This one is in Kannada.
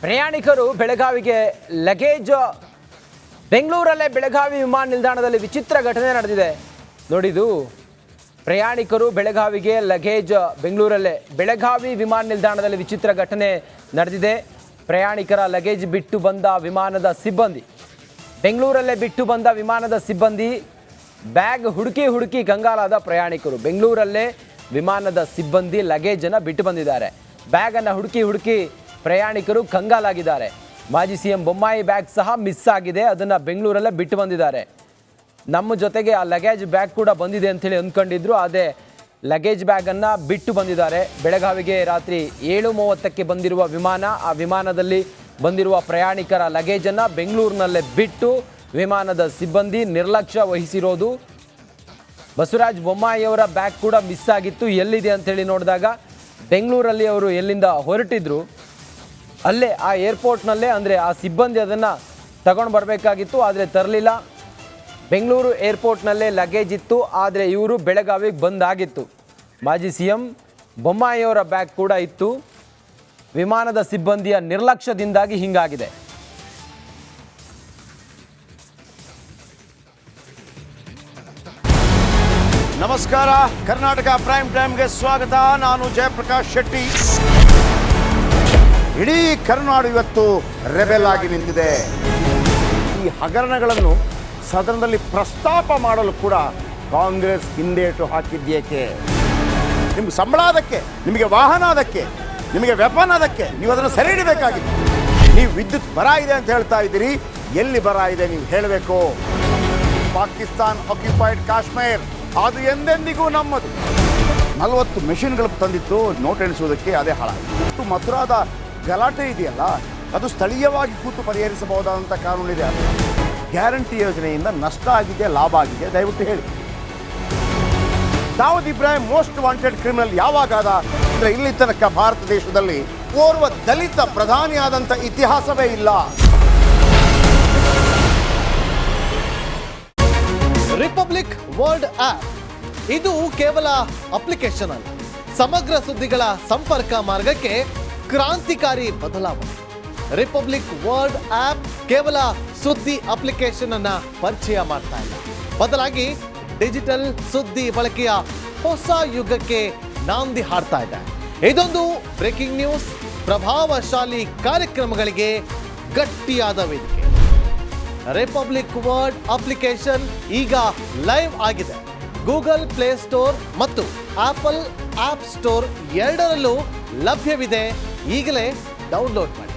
ಪ್ರಯಾಣಿಕರು ಬೆಳಗಾವಿಗೆ ಲಗೇಜ್ ಬೆಂಗಳೂರಲ್ಲೇ ಬೆಳಗಾವಿ ವಿಮಾನ ನಿಲ್ದಾಣದಲ್ಲಿ ವಿಚಿತ್ರ ಘಟನೆ ನಡೆದಿದೆ. ನೋಡಿದು ಪ್ರಯಾಣಿಕರು ಬೆಳಗಾವಿಗೆ ಲಗೇಜ್ ಬೆಂಗಳೂರಲ್ಲೇ ಬೆಳಗಾವಿ ವಿಮಾನ ನಿಲ್ದಾಣದಲ್ಲಿ ವಿಚಿತ್ರ ಘಟನೆ ನಡೆದಿದೆ. ಪ್ರಯಾಣಿಕರ ಲಗೇಜ್ ಬಿಟ್ಟು ಬಂದ ವಿಮಾನದ ಸಿಬ್ಬಂದಿ ಬೆಂಗಳೂರಲ್ಲೇ ಬಿಟ್ಟು ಬಂದ ವಿಮಾನದ ಸಿಬ್ಬಂದಿ ಬ್ಯಾಗ್ ಹುಡುಕಿ ಕಂಗಾಲಾದ ಪ್ರಯಾಣಿಕರು. ಬೆಂಗಳೂರಲ್ಲೇ ವಿಮಾನದ ಸಿಬ್ಬಂದಿ ಲಗೇಜನ್ನು ಬಿಟ್ಟು ಬಂದಿದ್ದಾರೆ. ಬ್ಯಾಗನ್ನು ಹುಡುಕಿ ಪ್ರಯಾಣಿಕರು ಕಂಗಾಲಾಗಿದ್ದಾರೆ. ಮಾಜಿ ಸಿಎಂ ಬೊಮ್ಮಾಯಿ ಬ್ಯಾಗ್ ಸಹ ಮಿಸ್ ಆಗಿದೆ, ಅದನ್ನು ಬೆಂಗಳೂರಲ್ಲೇ ಬಿಟ್ಟು ಬಂದಿದ್ದಾರೆ. ನಮ್ಮ ಜೊತೆಗೆ ಆ ಲಗೇಜ್ ಬ್ಯಾಗ್ ಕೂಡ ಬಂದಿದೆ ಅಂಥೇಳಿ ಅಂದ್ಕೊಂಡಿದ್ರು, ಅದೇ ಲಗೇಜ್ ಬ್ಯಾಗನ್ನು ಬಿಟ್ಟು ಬಂದಿದ್ದಾರೆ. ಬೆಳಗಾವಿಗೆ ರಾತ್ರಿ 7:30ಕ್ಕೆ ಬಂದಿರುವ ವಿಮಾನ, ಆ ವಿಮಾನದಲ್ಲಿ ಬಂದಿರುವ ಪ್ರಯಾಣಿಕರ ಲಗೇಜನ್ನು ಬೆಂಗಳೂರಿನಲ್ಲೇ ಬಿಟ್ಟು ವಿಮಾನದ ಸಿಬ್ಬಂದಿ ನಿರ್ಲಕ್ಷ್ಯ ವಹಿಸಿರೋದು. ಬಸವರಾಜ ಬೊಮ್ಮಾಯಿಯವರ ಬ್ಯಾಗ್ ಕೂಡ ಮಿಸ್ ಆಗಿತ್ತು. ಎಲ್ಲಿದೆ ಅಂಥೇಳಿ ನೋಡಿದಾಗ ಬೆಂಗಳೂರಲ್ಲಿ ಅವರು ಎಲ್ಲಿಂದ ಹೊರಟಿದ್ರು ಅಲ್ಲೇ ಆ ಏರ್ಪೋರ್ಟ್ನಲ್ಲೇ, ಅಂದರೆ ಆ ಸಿಬ್ಬಂದಿ ಅದನ್ನು ತಗೊಂಡು ಬರಬೇಕಾಗಿತ್ತು, ಆದರೆ ತರಲಿಲ್ಲ. ಬೆಂಗಳೂರು ಏರ್ಪೋರ್ಟ್ನಲ್ಲೇ ಲಗೇಜ್ ಇತ್ತು, ಆದರೆ ಇವರು ಬೆಳಗಾವಿಗೆ ಬಂದಾಗಿತ್ತು. ಮಾಜಿ ಸಿಎಂ ಬೊಮ್ಮಾಯಿಯವರ ಬ್ಯಾಗ್ ಕೂಡ ಇತ್ತು. ವಿಮಾನದ ಸಿಬ್ಬಂದಿಯ ನಿರ್ಲಕ್ಷ್ಯದಿಂದಾಗಿ ಹೀಗಾಗಿದೆ. ನಮಸ್ಕಾರ, ಕರ್ನಾಟಕ ಪ್ರೈಮ್ ಟೈಮ್ಗೆ ಸ್ವಾಗತ. ನಾನು ಜಯಪ್ರಕಾಶ್ ಶೆಟ್ಟಿ. ಇಡೀ ಕರ್ನಾಡು ಇವತ್ತು ರೆಬೆಲ್ ಆಗಿ ನಿಂತಿದೆ. ಈ ಹಗರಣಗಳನ್ನು ಸದನದಲ್ಲಿ ಪ್ರಸ್ತಾಪ ಮಾಡಲು ಕೂಡ ಕಾಂಗ್ರೆಸ್ ಹಿಂದೇಟು ಹಾಕಿದ್ದೇಕೆ? ನಿಮ್ಗೆ ಸಂಬಳ ಅದಕ್ಕೆ, ನಿಮಗೆ ವಾಹನ ಅದಕ್ಕೆ, ನಿಮಗೆ ವೆಪನ್ ಅದಕ್ಕೆ, ನೀವು ಅದನ್ನು ಸೆರೆ ಹಿಡಿಬೇಕಾಗಿತ್ತು. ನೀವು ವಿದ್ಯುತ್ ಬರ ಇದೆ ಅಂತ ಹೇಳ್ತಾ ಇದ್ದೀರಿ, ಎಲ್ಲಿ ಬರ ಇದೆ ನೀವು ಹೇಳಬೇಕು. ಪಾಕಿಸ್ತಾನ್ ಆಕ್ಯುಪೈಡ್ ಕಾಶ್ಮೀರ್ ಅದು ಎಂದೆಂದಿಗೂ ನಮ್ಮದು. 40 ಮೆಷಿನ್ಗಳು ತಂದಿತ್ತು ನೋಟ್ ಎಣಿಸುವುದಕ್ಕೆ, ಅದೇ ಹಾಳಾಯಿತು. ಮಥುರಾದ ಗಲಾಟೆ ಇದೆಯಲ್ಲ, ಅದು ಸ್ಥಳೀಯವಾಗಿ ಕೂತು ಪರಿಹರಿಸಬಹುದಾದಂಥ ಕಾನೂನಿದೆ. ಗ್ಯಾರಂಟಿ ಯೋಜನೆಯಿಂದ ನಷ್ಟ ಆಗಿದೆ, ಲಾಭ ಆಗಿದೆ, ದಯವಿಟ್ಟು ಹೇಳಿ. Dawood Ibrahim most wanted criminal ಯಾವಾಗಾದ ಅಂದರೆ ಇಲ್ಲಿ ತನಕ ಭಾರತ ದೇಶದಲ್ಲಿ ಓರ್ವ ದಲಿತ ಪ್ರಧಾನಿಯಾದಂಥ ಇತಿಹಾಸವೇ ಇಲ್ಲ. ರಿಪಬ್ಲಿಕ್ ವರ್ಲ್ಡ್ ಆಪ್ ಇದು ಕೇವಲ ಅಪ್ಲಿಕೇಶನ್ ಅಲ್ಲ, ಸಮಗ್ರ ಸುದ್ದಿಗಳ ಸಂಪರ್ಕ ಮಾರ್ಗಕ್ಕೆ ಕ್ರಾಂತಿಕಾರಿ ಬದಲಾವಣೆ. ರಿಪಬ್ಲಿಕ್ ವರ್ಲ್ಡ್ ಆಪ್ ಕೇವಲ ಸುದ್ದಿ ಅಪ್ಲಿಕೇಶನ್ ಅನ್ನ ಪರಿಚಯ ಮಾಡ್ತಾ ಇಲ್ಲ, ಬದಲಾಗಿ ಡಿಜಿಟಲ್ ಸುದ್ದಿ ಬಳಕೆಯ ಹೊಸ ಯುಗಕ್ಕೆ ನಾಂದಿ ಹಾಡ್ತಾ ಇದೆ. ಇದೊಂದು ಬ್ರೇಕಿಂಗ್ ನ್ಯೂಸ್, ಪ್ರಭಾವಶಾಲಿ ಕಾರ್ಯಕ್ರಮಗಳಿಗೆ ಗಟ್ಟಿಯಾದ ವೇದಿಕೆ. ರಿಪಬ್ಲಿಕ್ ವರ್ಲ್ಡ್ ಅಪ್ಲಿಕೇಶನ್ ಈಗ ಲೈವ್ ಆಗಿದೆ. ಗೂಗಲ್ ಪ್ಲೇ ಸ್ಟೋರ್ ಮತ್ತು ಆಪಲ್ ಆಪ್ ಸ್ಟೋರ್ ಎರಡರಲ್ಲೂ ಲಭ್ಯವಿದೆ. ಈಗಲೇ ಡೌನ್ಲೋಡ್ ಮಾಡಿ.